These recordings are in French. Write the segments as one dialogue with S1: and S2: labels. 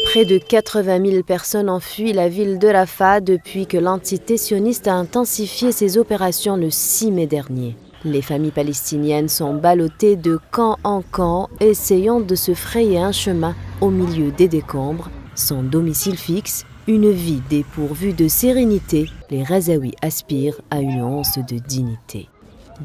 S1: Près de 80 000 personnes ont fui la ville de Rafah depuis que l'entité sioniste a intensifié ses opérations le 6 mai dernier. Les familles palestiniennes sont ballottées de camp en camp, essayant de se frayer un chemin au milieu des décombres. Sans domicile fixe, une vie dépourvue de sérénité, les Razaouis aspirent à une once de dignité.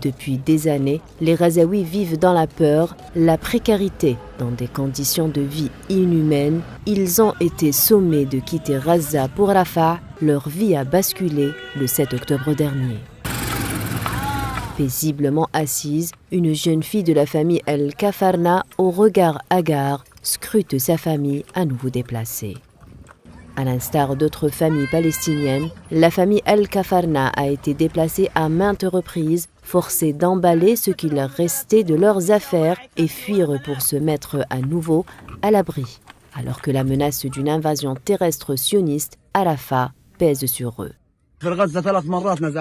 S1: Depuis des années, les Razaouis vivent dans la peur, la précarité, dans des conditions de vie inhumaines. Ils ont été sommés de quitter Gaza pour Rafah. Leur vie a basculé le 7 octobre dernier. Paisiblement assise, une jeune fille de la famille El Kafarna, au regard hagard, scrute sa famille à nouveau déplacée. À l'instar d'autres familles palestiniennes, la famille El Kafarna a été déplacée à maintes reprises, forcée d'emballer ce qui leur restait de leurs affaires et fuir pour se mettre à nouveau à l'abri, alors que la menace d'une invasion terrestre sioniste à Rafah pèse sur eux.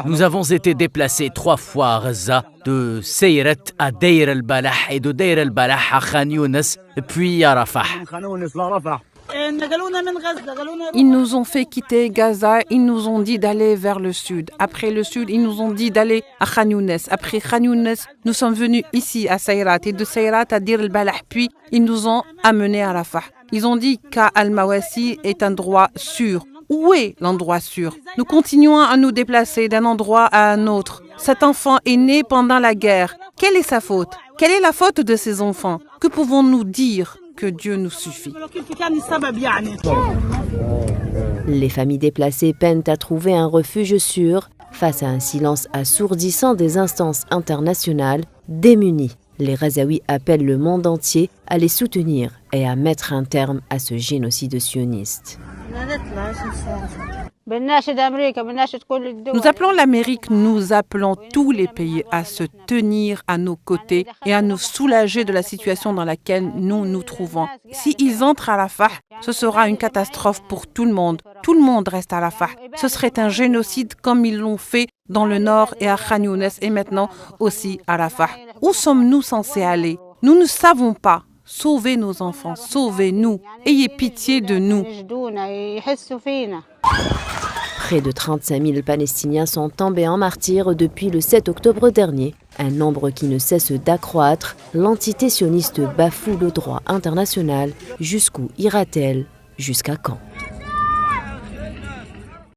S2: Nous avons été déplacés 3 fois à Gaza, de Seyret à Deir el-Balah et de Deir el-Balah à Khan Younes, puis à Rafah.
S3: Ils nous ont fait quitter Gaza, ils nous ont dit d'aller vers le sud. Après le sud, ils nous ont dit d'aller à Khan Younes. Après Khan Younes, nous sommes venus ici à Seyrat et de Seyrat à Deir el-Balah. Puis ils nous ont amenés à Rafah. Ils ont dit qu'Al-Mawasi est un endroit sûr. Où est l'endroit sûr? Nous continuons à nous déplacer d'un endroit à un autre. Cet enfant est né pendant la guerre. Quelle est sa faute? Quelle est la faute de ces enfants? Que pouvons-nous dire? Que Dieu nous suffit.
S1: Les familles déplacées peinent à trouver un refuge sûr face à un silence assourdissant des instances internationales. Démunis, les Razaouis appellent le monde entier à les soutenir et à mettre un terme à ce génocide sioniste.
S3: Nous appelons l'Amérique, nous appelons tous les pays à se tenir à nos côtés et à nous soulager de la situation dans laquelle nous nous trouvons. S'ils entrent à Rafah, ce sera une catastrophe pour tout le monde. Tout le monde reste à Rafah. Ce serait un génocide comme ils l'ont fait dans le nord et à Khan Younes et maintenant aussi à Rafah. Où sommes-nous censés aller? Nous ne savons pas. Sauvez nos enfants, sauvez-nous, ayez pitié de nous.
S1: Près de 35 000 Palestiniens sont tombés en martyrs depuis le 7 octobre dernier, un nombre qui ne cesse d'accroître. L'entité sioniste bafoue le droit international. Jusqu'où ira-t-elle? Jusqu'à quand?